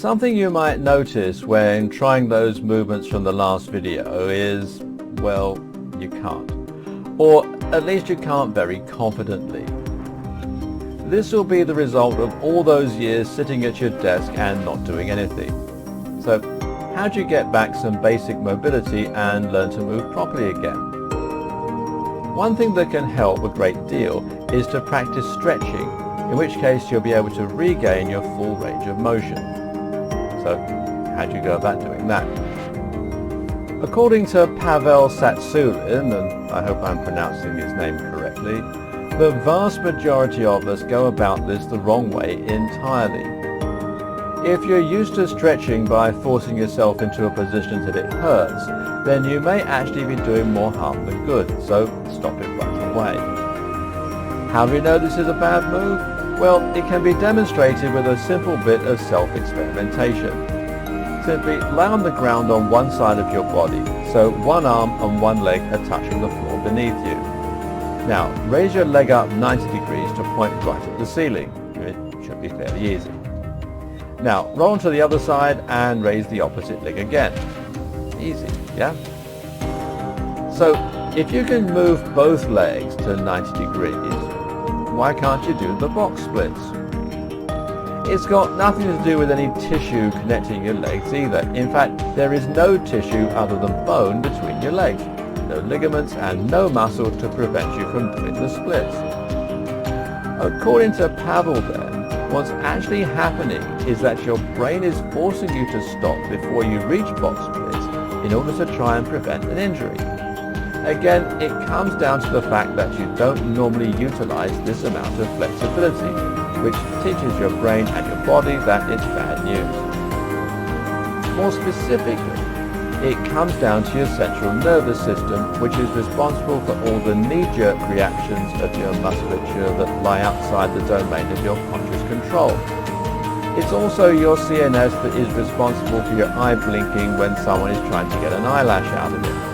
Something you might notice when trying those movements from the last video is, well, you can't. Or at least you can't very confidently. This will be the result of all those years sitting at your desk and not doing anything. So, how do you get back some basic mobility and learn to move properly again? One thing that can help a great deal is to practice stretching, in which case you'll be able to regain your full range of motion. So, how do you go about doing that? According to Pavel Tsatsouline, and I hope I'm pronouncing his name correctly, the vast majority of us go about this the wrong way entirely. If you're used to stretching by forcing yourself into a position that it hurts, then you may actually be doing more harm than good, so stop it right away. How do we know this is a bad move? Well, it can be demonstrated with a simple bit of self-experimentation. Simply lie on the ground on one side of your body, so one arm and one leg are touching the floor beneath you. Now, raise your leg up 90 degrees to point right at the ceiling. It should be fairly easy. Now, roll onto the other side and raise the opposite leg again. Easy, yeah? So, if you can move both legs to 90 degrees, why can't you do the box splits? It's got nothing to do with any tissue connecting your legs either. In fact, there is no tissue other than bone between your legs, no ligaments and no muscle to prevent you from doing the splits. According to Pavel then, what's actually happening is that your brain is forcing you to stop before you reach box splits in order to try and prevent an injury. Again, it comes down to the fact that you don't normally utilize this amount of flexibility, which teaches your brain and your body that it's bad news. More specifically, it comes down to your central nervous system, which is responsible for all the knee-jerk reactions of your musculature that lie outside the domain of your conscious control. It's also your CNS that is responsible for your eye blinking when someone is trying to get an eyelash out of it.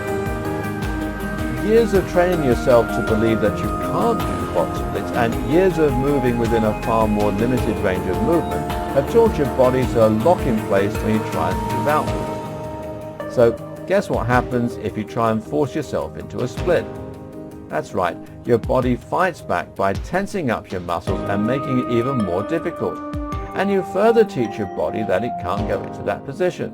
Years of training yourself to believe that you can't do box splits and years of moving within a far more limited range of movement have taught your body to lock in place when you try and move outward. So guess what happens if you try and force yourself into a split? That's right, your body fights back by tensing up your muscles and making it even more difficult. And you further teach your body that it can't go into that position.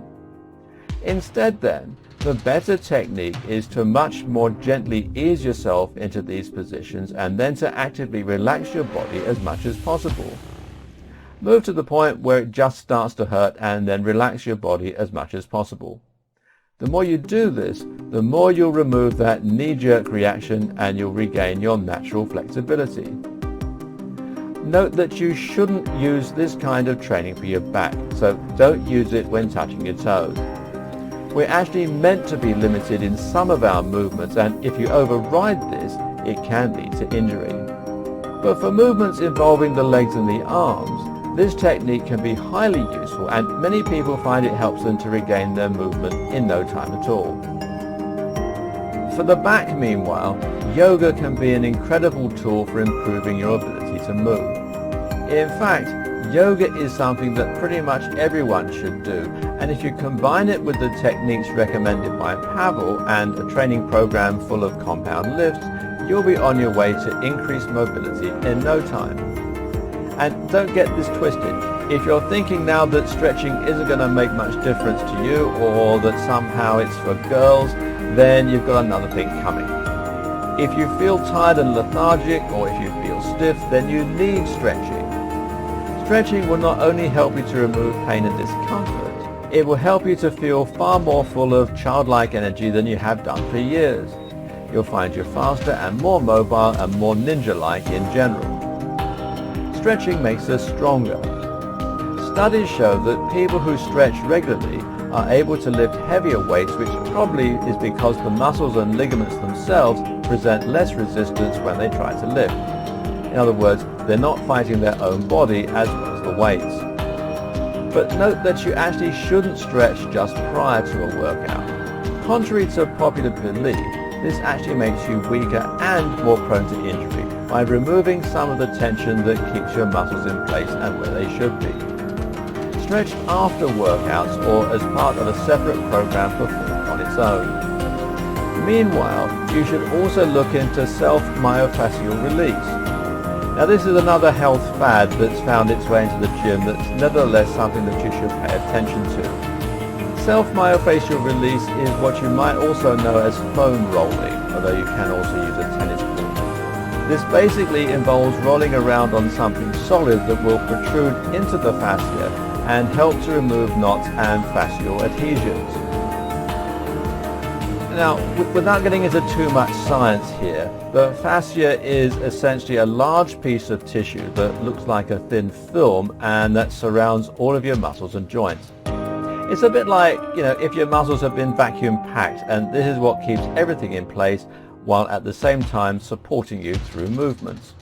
Instead then, the better technique is to much more gently ease yourself into these positions and then to actively relax your body as much as possible. Move to the point where it just starts to hurt and then relax your body as much as possible. The more you do this, the more you'll remove that knee-jerk reaction and you'll regain your natural flexibility. Note that you shouldn't use this kind of training for your back, so don't use it when touching your toes. We're actually meant to be limited in some of our movements, and if you override this, it can lead to injury. But for movements involving the legs and the arms, this technique can be highly useful, and many people find it helps them to regain their movement in no time at all. For the back, meanwhile, yoga can be an incredible tool for improving your ability to move. In fact, yoga is something that pretty much everyone should do, and if you combine it with the techniques recommended by Pavel and a training program full of compound lifts, you'll be on your way to increased mobility in no time. And don't get this twisted. If you're thinking now that stretching isn't going to make much difference to you, or that somehow it's for girls, then you've got another thing coming. If you feel tired and lethargic, or if you feel stiff, then you need stretching. Stretching will not only help you to remove pain and discomfort, it will help you to feel far more full of childlike energy than you have done for years. You'll find you're faster and more mobile and more ninja-like in general. Stretching makes us stronger. Studies show that people who stretch regularly are able to lift heavier weights, which probably is because the muscles and ligaments themselves present less resistance when they try to lift. In other words, they're not fighting their own body as well as the weights. But note that you actually shouldn't stretch just prior to a workout. Contrary to popular belief, this actually makes you weaker and more prone to injury by removing some of the tension that keeps your muscles in place and where they should be. stretch after workouts or as part of a separate program performed on its own. Meanwhile, you should also look into self-myofascial release. Now this is another health fad that's found its way into the gym that's nevertheless something that you should pay attention to. Self-myofascial release is what you might also know as foam rolling, although you can also use a tennis ball. This basically involves rolling around on something solid that will protrude into the fascia and help to remove knots and fascial adhesions. Now, without getting into too much science here, the fascia is essentially a large piece of tissue that looks like a thin film and that surrounds all of your muscles and joints. It's a bit like, if your muscles have been vacuum packed, and this is what keeps everything in place while at the same time supporting you through movements.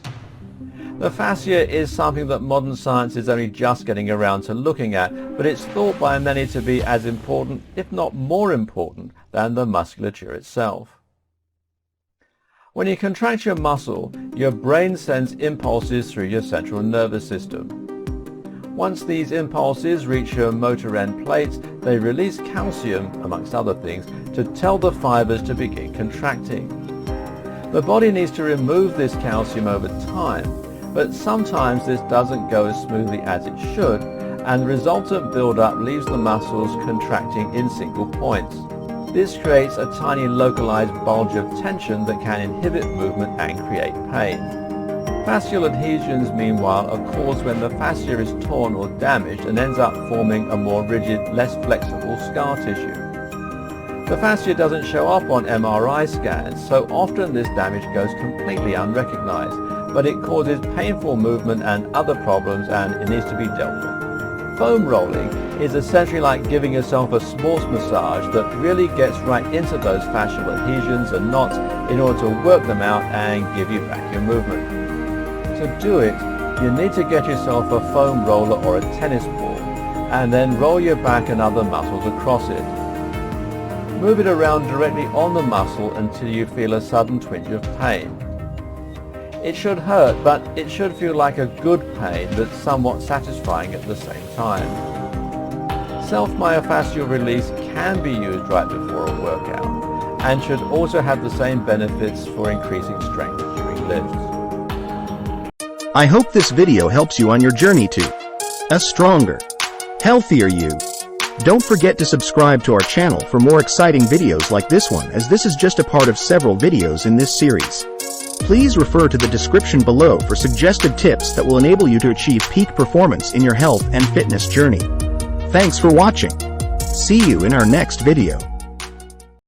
The fascia is something that modern science is only just getting around to looking at, but it's thought by many to be as important, if not more important, than the musculature itself. When you contract your muscle, your brain sends impulses through your central nervous system. Once these impulses reach your motor end plates, they release calcium, amongst other things, to tell the fibers to begin contracting. The body needs to remove this calcium over time, but sometimes this doesn't go as smoothly as it should, and the resultant buildup leaves the muscles contracting in single points. This creates a tiny localized bulge of tension that can inhibit movement and create pain. Fascial adhesions, meanwhile, are caused when the fascia is torn or damaged and ends up forming a more rigid, less flexible scar tissue. The fascia doesn't show up on MRI scans, so often this damage goes completely unrecognized, but it causes painful movement and other problems, and it needs to be dealt with. Foam rolling is essentially like giving yourself a sports massage that really gets right into those fascial adhesions and knots in order to work them out and give you back your movement. To do it, you need to get yourself a foam roller or a tennis ball, and then roll your back and other muscles across it. Move it around directly on the muscle until you feel a sudden twinge of pain. It should hurt, but it should feel like a good pain that's somewhat satisfying at the same time. Self-myofascial release can be used right before a workout, and should also have the same benefits for increasing strength during lifts. I hope this video helps you on your journey to a stronger, healthier you. Don't forget to subscribe to our channel for more exciting videos like this one, as this is just a part of several videos in this series. Please refer to the description below for suggested tips that will enable you to achieve peak performance in your health and fitness journey. Thanks for watching. See you in our next video.